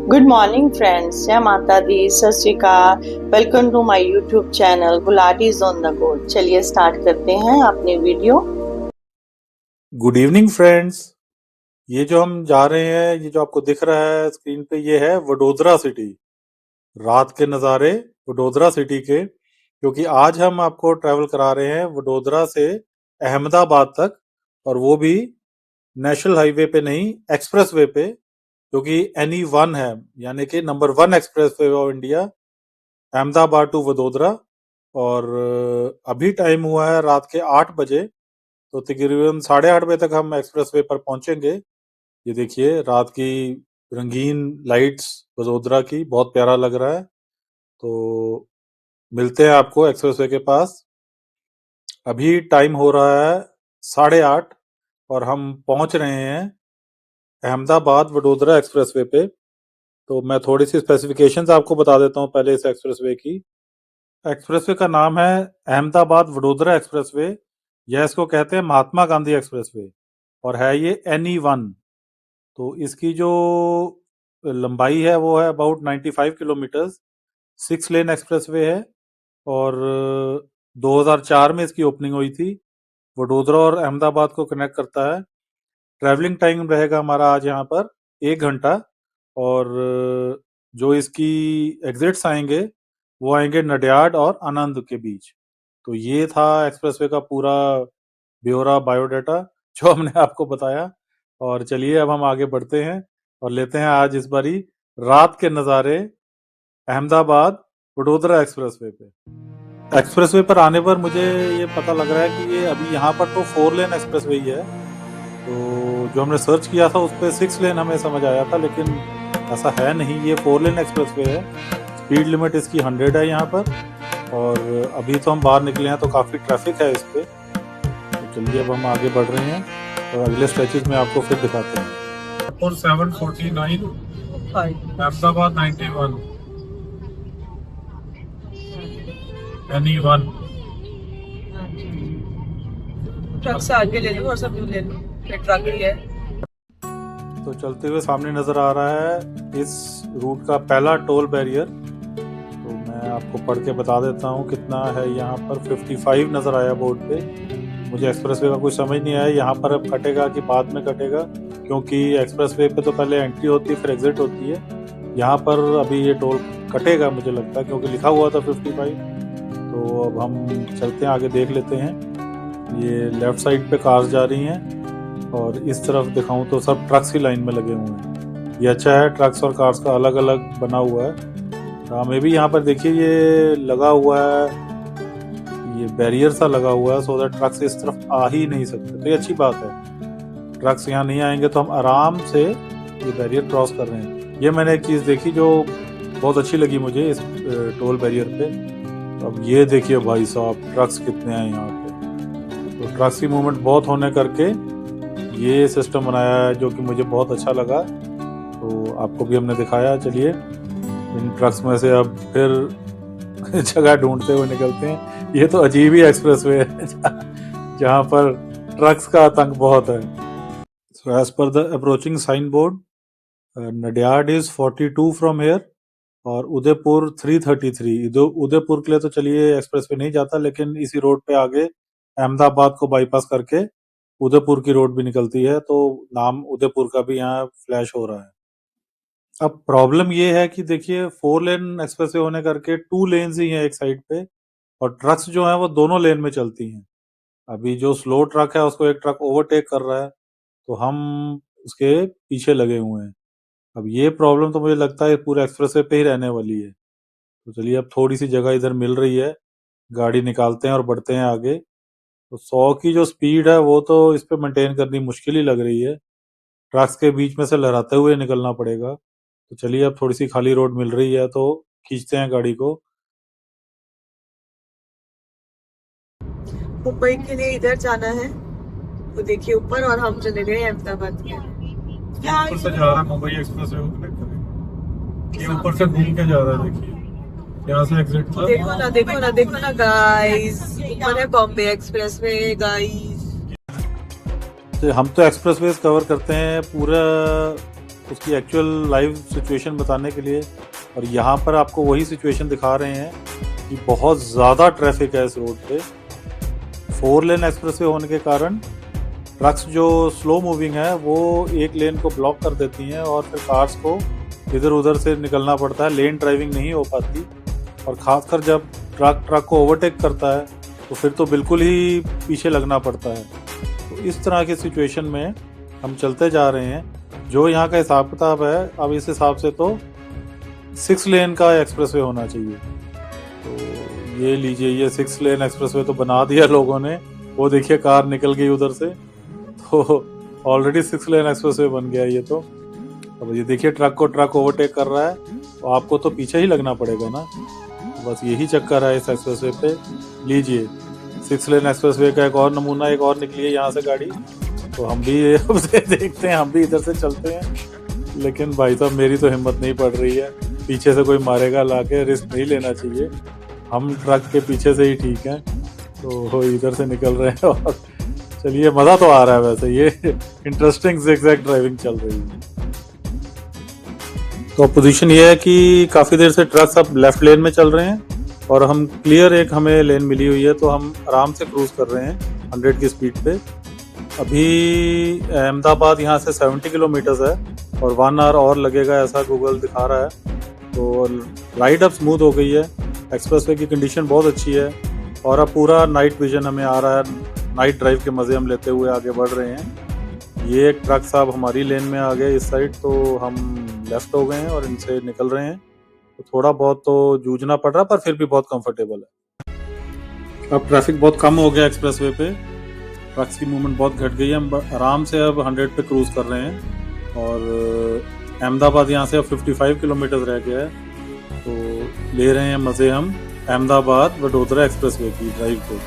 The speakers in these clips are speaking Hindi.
गुड मॉर्निंग फ्रेंड्स, जय माता दी, सत श्री अकाल। Welcome to my YouTube channel Gulatis on the go. चलिए स्टार्ट करते हैं अपनी वीडियो। Good evening friends. ये जो हम जा रहे हैं, ये जो आपको दिख रहा है स्क्रीन पे, ये है वडोदरा सिटी। रात के नज़ारे वडोदरा सिटी के, क्योंकि आज हम आपको ट्रैवल करा रहे हैं वडोदरा से अहमदाबाद तक, और वो भी नेशनल हाईवे पे नहीं, एक्सप्रेस वे पे, क्योंकि NE1 है, यानी कि number 1 expressway of India, Ahmedabad to Vadodara. और अभी टाइम हुआ है रात के 8 बजे, तो तकरीबन 8:30 बजे तक हम एक्सप्रेस वे पर पहुंचेंगे। ये देखिए रात की रंगीन लाइट्स वडोदरा की, बहुत प्यारा लग रहा है। तो मिलते हैं आपको एक्सप्रेस वे के पास। अभी टाइम हो रहा है 8:30 और हम पहुंच रहे हैं अहमदाबाद वडोदरा एक्सप्रेस वे पे। तो मैं थोड़ी सी स्पेसिफिकेशंस आपको बता देता हूँ पहले इस एक्सप्रेस वे की। एक्सप्रेस वे का नाम है अहमदाबाद वडोदरा एक्सप्रेस वे। यह इसको कहते हैं महात्मा गांधी एक्सप्रेस वे, और है ये NE1। तो इसकी जो लंबाई है वो है about 95 kilometres. 6 lane express way है, और 2004 में इसकी ओपनिंग हुई थी। वडोदरा और अहमदाबाद को कनेक्ट करता है। ट्रैवलिंग टाइम रहेगा हमारा आज यहाँ पर 1 घंटा, और जो इसकी एग्जिट्स आएंगे वो आएंगे नडियाड और आनंद के बीच। तो ये था एक्सप्रेसवे का पूरा ब्यौरा, बायोडाटा जो हमने आपको बताया। और चलिए अब हम आगे बढ़ते हैं और लेते हैं आज इस बारी रात के नज़ारे अहमदाबाद वडोदरा एक्सप्रेसवे पे। एक्सप्रेसवे पर आने पर मुझे ये पता लग रहा है कि ये अभी यहाँ पर तो 4 लेन एक्सप्रेसवे ही है। तो जो हमने सर्च किया था उस पर 6 लेन हमें समझ आया था, लेकिन ऐसा है नहीं, ये 4 लेन एक्सप्रेसवे है। स्पीड लिमिट इसकी 100 है यहाँ पर, और अभी तो हम बाहर निकले हैं तो काफ़ी ट्रैफिक है इस पर। तो चलिए अब हम आगे बढ़ रहे हैं और अगले स्ट्रेचेस में आपको फिर दिखाते हैं। 749 अहमदाबाद 91 NE1। ट्रक से आगे ले लो और सब ले लो, ट्रक ही है। तो चलते हुए सामने नजर आ रहा है इस रूट का पहला टोल बैरियर। तो मैं आपको पढ़ के बता देता हूँ कितना है यहाँ पर। 55 नजर आया बोर्ड पे। मुझे एक्सप्रेसवे का कुछ समझ नहीं आया यहाँ पर अब कटेगा कि बाद में कटेगा, क्योंकि एक्सप्रेसवे पे तो पहले एंट्री होती है फिर एग्जिट होती है। यहाँ पर अभी ये टोल कटेगा मुझे लगता है, क्योंकि लिखा हुआ था 55। तो अब हम चलते हैं आगे, देख लेते हैं। ये लेफ्ट साइड पे कार्स जा रही हैं, और इस तरफ दिखाऊं तो सब ट्रक्स की लाइन में लगे हुए हैं। ये अच्छा है, ट्रक्स और कार्स का अलग अलग बना हुआ है। हमें भी यहाँ पर देखिए ये लगा हुआ है, ये बैरियर सा लगा हुआ है, सो दैट ट्रक्स इस तरफ आ ही नहीं सकते। तो ये अच्छी बात है, ट्रक्स यहाँ नहीं आएंगे तो हम आराम से ये बैरियर क्रॉस कर रहे हैं। ये मैंने एक चीज़ देखी जो बहुत अच्छी लगी मुझे इस टोल बैरियर पे। अब ये देखिए भाई साहब, ट्रक्स कितने हैं यहाँ पे। तो ट्रक्स की मूवमेंट बहुत होने करके ये सिस्टम बनाया है, जो कि मुझे बहुत अच्छा लगा। तो आपको भी हमने दिखाया। चलिए इन ट्रक्स में से अब फिर जगह ढूंढते हुए निकलते हैं। ये तो अजीब ही एक्सप्रेसवे है जहाँ पर ट्रक्स का आतंक बहुत है। So as per the approaching sign board, Nadiad is 42 from here, और उदयपुर 333। उदयपुर के लिए तो चलिए एक्सप्रेसवे नहीं जाता, लेकिन इसी रोड पे आगे अहमदाबाद को बाईपास करके उदयपुर की रोड भी निकलती है, तो नाम उदयपुर का भी यहाँ फ्लैश हो रहा है। अब प्रॉब्लम ये है कि देखिए 4 लेन एक्सप्रेसवे होने करके 2 लेन्स ही हैं एक साइड पे, और ट्रक्स जो हैं वो दोनों लेन में चलती हैं। अभी जो स्लो ट्रक है उसको एक ट्रक ओवरटेक कर रहा है, तो हम उसके पीछे लगे हुए हैं। अब ये प्रॉब्लम तो मुझे लगता है पूरे एक्सप्रेसवे पे ही रहने वाली है। तो चलिए अब थोड़ी सी जगह इधर मिल रही है, गाड़ी निकालते हैं और बढ़ते हैं आगे। तो 100 की जो स्पीड है वो तो इस पे मेंटेन करनी मुश्किल ही लग रही है, ट्रक्स के बीच में से लहराते हुए निकलना पड़ेगा। तो चलिए अब थोड़ी सी खाली रोड मिल रही है तो खींचते हैं गाड़ी को। मुंबई के लिए इधर जाना है, तो देखिए ऊपर, और हम चले गए अहमदाबाद के। ऊपर से जा रहा है मुंबई एक्सप्रेसवे को कनेक्ट करेगा। ये ऊपर से घूम के जा रहा है, देखिए यहाँ से एग्जिट था। देखो ना, देखो ना, देखो ना गाइस, ऊपर है बॉम्बे एक्सप्रेसवे गाइस। तो हम तो एक्सप्रेसवेज कवर करते हैं पूरा उसकी एक्चुअल लाइव सिचुएशन बताने के लिए। और यहाँ पर आपको वही सिचुएशन दिखा रहे हैं कि बहुत ज़्यादा ट्रैफिक है इस रोड पे। 4 लेन एक्सप्रेसवे होने के कारण ट्रक्स जो स्लो मूविंग है वो एक लेन को ब्लॉक कर देती हैं और फिर कार्स को इधर उधर से निकलना पड़ता है, लेन ड्राइविंग नहीं हो पाती। और ख़ासकर जब ट्रक को ओवरटेक करता है तो फिर तो बिल्कुल ही पीछे लगना पड़ता है। तो इस तरह की सिचुएशन में हम चलते जा रहे हैं। जो यहाँ का हिसाब किताब है, अब इस हिसाब से तो 6 लेन का एक्सप्रेसवे होना चाहिए। तो ये लीजिए, ये 6 लेन एक्सप्रेसवे तो बना दिया लोगों ने। वो देखिए कार निकल गई उधर से, तो ऑलरेडी 6 लेन एक्सप्रेसवे बन गया ये तो। अब ये देखिए ट्रक ओवरटेक कर रहा है तो आपको तो पीछे ही लगना पड़ेगा ना। बस यही चक्कर है इस एक्सप्रेसवे पे। लीजिए 6 लेन एक्सप्रेसवे का एक और नमूना, एक और निकली है यहाँ से गाड़ी। तो हम भी अब से देखते हैं, हम भी इधर से चलते हैं। लेकिन भाई साहब मेरी तो हिम्मत नहीं पड़ रही है, पीछे से कोई मारेगा लाके, रिस्क नहीं लेना चाहिए। हम ट्रक के पीछे से ही ठीक हैं, तो इधर से निकल रहे हैं। और चलिए मज़ा तो आ रहा है वैसे, ये इंटरेस्टिंग ज़िगज़ैग ड्राइविंग चल रही है। तो पोजीशन ये है कि काफ़ी देर से ट्रक्स अब लेफ्ट लेन में चल रहे हैं और हम क्लियर एक हमें लेन मिली हुई है, तो हम आराम से क्रूज कर रहे हैं 100 की स्पीड पे। अभी अहमदाबाद यहाँ से 70 किलोमीटर्स है और 1 आवर और लगेगा ऐसा गूगल दिखा रहा है। तो राइड अब स्मूथ हो गई है, एक्सप्रेसवे की कंडीशन बहुत अच्छी है और अब पूरा नाइट विजन हमें आ रहा है। नाइट ड्राइव के मज़े हम लेते हुए आगे बढ़ रहे हैं। ये एक ट्रक साहब हमारी लेन में आ गए इस साइड, तो हम लेफ्ट हो गए हैं और इनसे निकल रहे हैं। तो थोड़ा बहुत तो जूझना पड़ रहा पर फिर भी बहुत कंफर्टेबल है। अब ट्रैफिक बहुत कम हो गया एक्सप्रेसवे पे, ट्रक्स की मूवमेंट बहुत घट गई है। हम आराम से अब 100 पे क्रूज कर रहे हैं और अहमदाबाद यहाँ से अब 55 किलोमीटर रह गया है। तो ले रहे हैं मज़े हम अहमदाबाद वडोदरा एक्सप्रेसवे की ड्राइव को।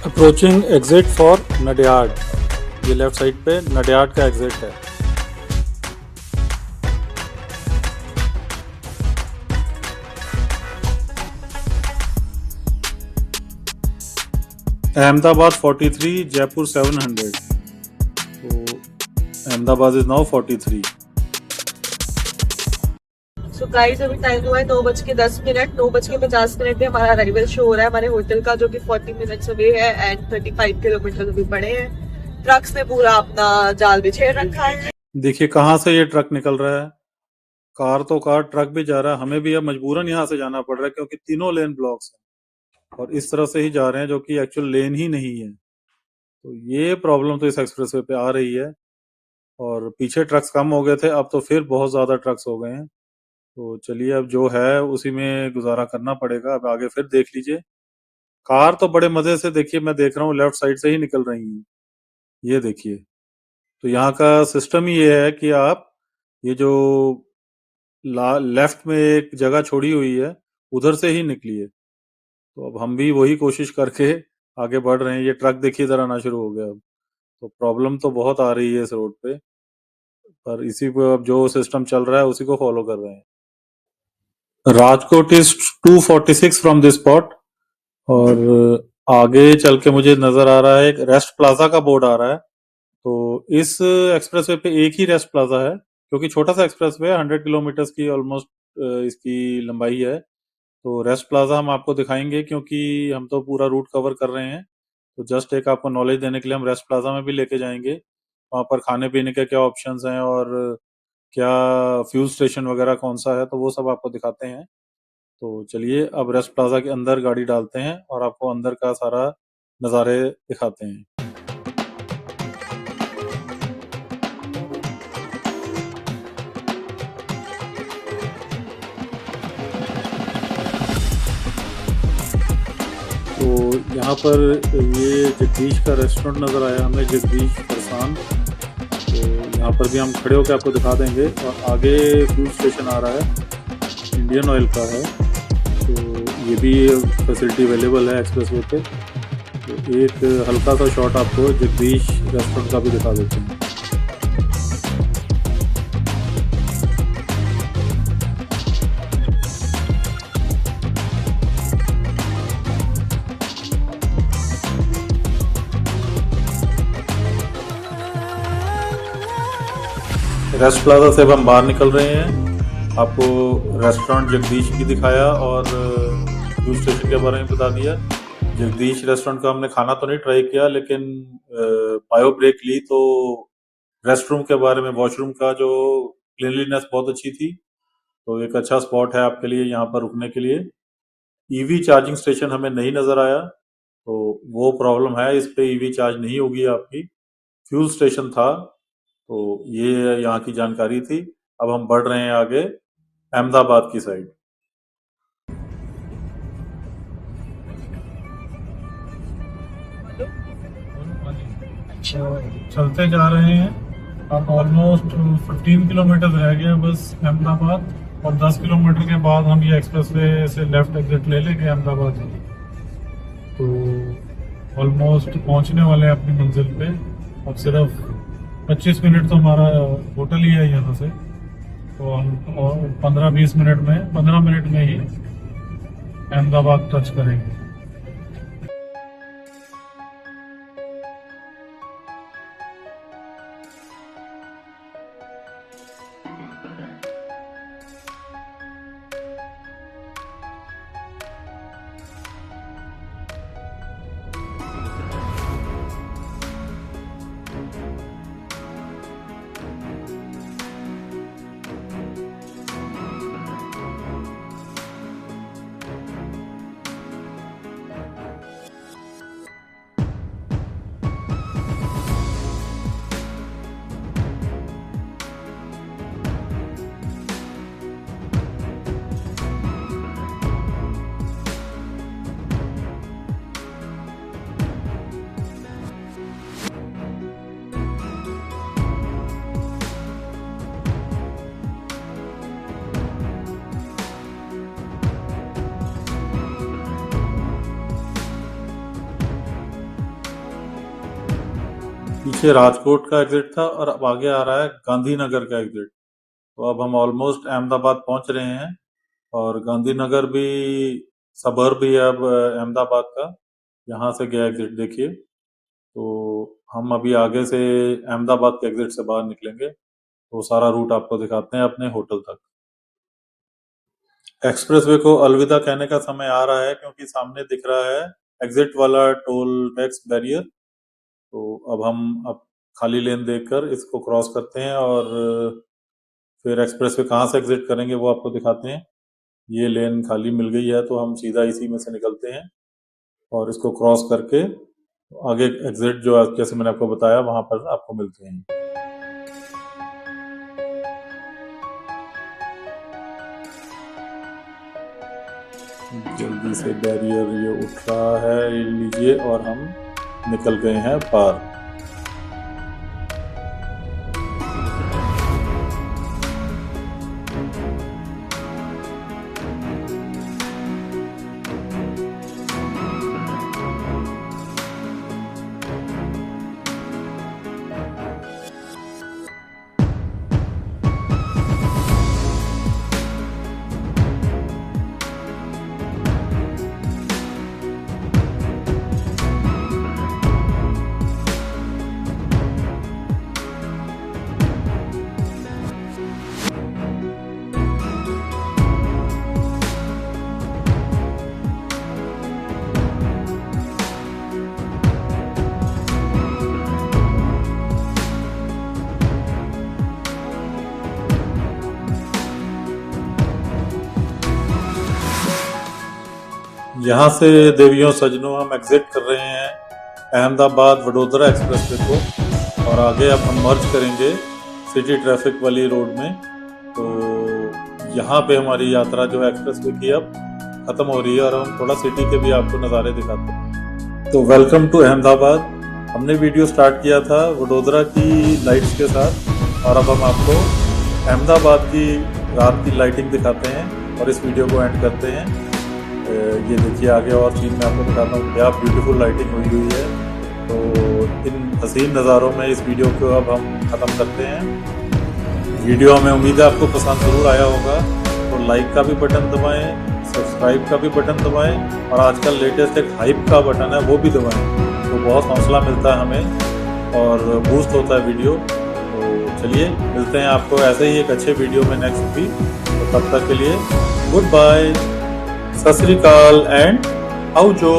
अप्रोचिंग एग्जिट फॉर नडियाड, ये लेफ्ट साइड पे नडियाड का एग्जिट है। अहमदाबाद 43, जयपुर 700। तो Ahmedabad is now 43। So guys अभी टाइम हुआ है 9:10, 9:50 पे हमारा अराइवल शो हो रहा है हमारे होटल का, जो कि 40 मिनट्स अवे है एंड 35 किलोमीटर अभी पड़े हैं। ट्रक्स ने पूरा अपना जाल बिछे रखा है। देखिए कहाँ से ये ट्रक निकल रहा है, कार तो कार, ट्रक भी जा रहा है। हमें भी अब मजबूरन यहाँ से जाना पड़ रहा है क्योंकि तीनों लेन ब्लॉक्स हैं और इस तरफ से ही जा रहे हैं जो कि एक्चुअल लेन ही नहीं है। तो ये प्रॉब्लम तो इस एक्सप्रेसवे पे आ रही है। और पीछे ट्रक्स कम हो गए थे, अब तो फिर बहुत ज्यादा ट्रक्स हो गए हैं। तो चलिए अब जो है उसी में गुजारा करना पड़ेगा। अब आगे फिर देख लीजिए, कार तो बड़े मजे से, देखिए मैं देख रहा हूँ लेफ्ट साइड से ही निकल रही है, ये देखिए। तो यहाँ का सिस्टम ही ये है कि आप ये जो लेफ्ट में एक जगह छोड़ी हुई है उधर से ही निकलिए। तो अब हम भी वही कोशिश करके आगे बढ़ रहे हैं। ये ट्रक देखिए इधर आना शुरू हो गया। अब तो प्रॉब्लम तो बहुत आ रही है इस रोड पे, पर इसी को अब जो सिस्टम चल रहा है उसी को फॉलो कर रहे हैं। Rajkot is 246 from this spot और आगे चल के मुझे नजर आ रहा है एक रेस्ट प्लाजा का बोर्ड आ रहा है। तो इस एक्सप्रेसवे पे एक ही रेस्ट प्लाजा है क्योंकि छोटा सा एक्सप्रेसवे है, 100 किलोमीटर की ऑलमोस्ट इसकी लंबाई है। तो रेस्ट प्लाजा हम आपको दिखाएंगे क्योंकि हम तो पूरा रूट कवर कर रहे हैं। तो जस्ट एक आपको नॉलेज देने के लिए हम रेस्ट प्लाजा में भी लेके जाएंगे, वहाँ पर खाने पीने के क्या ऑप्शंस हैं और क्या फ्यूल स्टेशन वगैरह कौन सा है, तो वो सब आपको दिखाते हैं। तो चलिए अब रेस्ट प्लाजा के अंदर गाड़ी डालते हैं और आपको अंदर का सारा नज़ारे दिखाते हैं। तो यहाँ पर ये जगदीश का रेस्टोरेंट नज़र आया हमें, जगदीश फरसान। तो यहाँ पर भी हम खड़े होकर आपको दिखा देंगे। और आगे फ्यूल स्टेशन आ रहा है, इंडियन ऑयल का है। तो ये भी फैसिलिटी अवेलेबल है एक्सप्रेसवे पे। तो एक हल्का सा शॉट आपको जगदीश रेस्टोरेंट का भी दिखा देते हैं। रेस्ट प्लाजा से अब हम बाहर निकल रहे हैं। आपको रेस्टोरेंट जगदीश की दिखाया और फ्यूल स्टेशन के बारे में बता दिया। जगदीश रेस्टोरेंट का हमने खाना तो नहीं ट्राई किया, लेकिन बायो ब्रेक ली तो रेस्ट रूम के बारे में, वॉशरूम का जो क्लीनलीनेस बहुत अच्छी थी। तो एक अच्छा स्पॉट है आपके लिए यहाँ पर रुकने के लिए। ईवी चार्जिंग स्टेशन हमें नहीं नज़र आया, तो वो प्रॉब्लम है, इस पे ईवी चार्ज नहीं होगी आपकी। फ्यूल स्टेशन था। तो ये यहाँ की जानकारी थी। अब हम बढ़ रहे हैं आगे अहमदाबाद की साइड। चलते जा रहे हैं। अब ऑलमोस्ट 15 किलोमीटर रह गए बस अहमदाबाद, और 10 किलोमीटर के बाद हम ये एक्सप्रेसवे से लेफ्ट एग्जिट ले लेंगे अहमदाबाद। तो ऑलमोस्ट पहुंचने वाले हैं अपनी मंजिल पे। अब सिर्फ 25 मिनट तो हमारा होटल ही है यहाँ से। तो हम 15 मिनट में ही अहमदाबाद टच करेंगे। पीछे राजकोट का एग्जिट था और अब आगे आ रहा है गांधीनगर का एग्जिट। तो अब हम ऑलमोस्ट अहमदाबाद पहुंच रहे हैं, और गांधीनगर भी सबर्ब ही है अब अहमदाबाद का। यहाँ से गया एग्जिट देखिए। तो हम अभी आगे से अहमदाबाद के एग्जिट से बाहर निकलेंगे, तो सारा रूट आपको दिखाते हैं अपने होटल तक। एक्सप्रेसवे को अलविदा कहने का समय आ रहा है, क्योंकि सामने दिख रहा है एग्जिट वाला टोल टैक्स बैरियर। तो अब हम खाली लेन देखकर इसको क्रॉस करते हैं, और फिर एक्सप्रेसवे कहाँ से एग्जिट करेंगे वो आपको दिखाते हैं। ये लेन खाली मिल गई है, तो हम सीधा इसी में से निकलते हैं और इसको क्रॉस करके आगे एग्जिट जो जैसे मैंने आपको बताया वहां पर आपको मिलते हैं। जल्दी से बैरियर ये उठ रहा है, ये लीजिए, और हम निकल गए हैं पार। यहाँ से देवियों सजनों हम एग्जिट कर रहे हैं अहमदाबाद वडोदरा एक्सप्रेसवे को, और आगे अब हम मर्ज करेंगे सिटी ट्रैफिक वाली रोड में। तो यहाँ पे हमारी यात्रा जो है एक्सप्रेसवे की अब खत्म हो रही है, और हम थोड़ा सिटी के भी आपको नज़ारे दिखाते हैं। तो वेलकम टू अहमदाबाद। हमने वीडियो स्टार्ट किया था वडोदरा की लाइट्स के साथ और अब हम आपको अहमदाबाद की रात की लाइटिंग दिखाते हैं और इस वीडियो को एंड करते हैं। ये देखिए आगे और सीन में आपको दिखाता हूँ क्या ब्यूटीफुल लाइटिंग हुई है। तो इन हसीन नज़ारों में इस वीडियो को अब हम ख़त्म करते हैं। वीडियो हमें उम्मीद है आपको पसंद ज़रूर आया होगा। तो लाइक का भी बटन दबाएं, सब्सक्राइब का भी बटन दबाएं और आजकल लेटेस्ट एक हाइप का बटन है वो भी दबाएं। तो बहुत हौसला मिलता है हमें और बूस्ट होता है वीडियो। तो चलिए मिलते हैं आपको ऐसे ही एक अच्छे वीडियो में नेक्स्ट वीक। तो तब तक के लिए गुड बाय, सत श्री अकाल एंड आओ जो।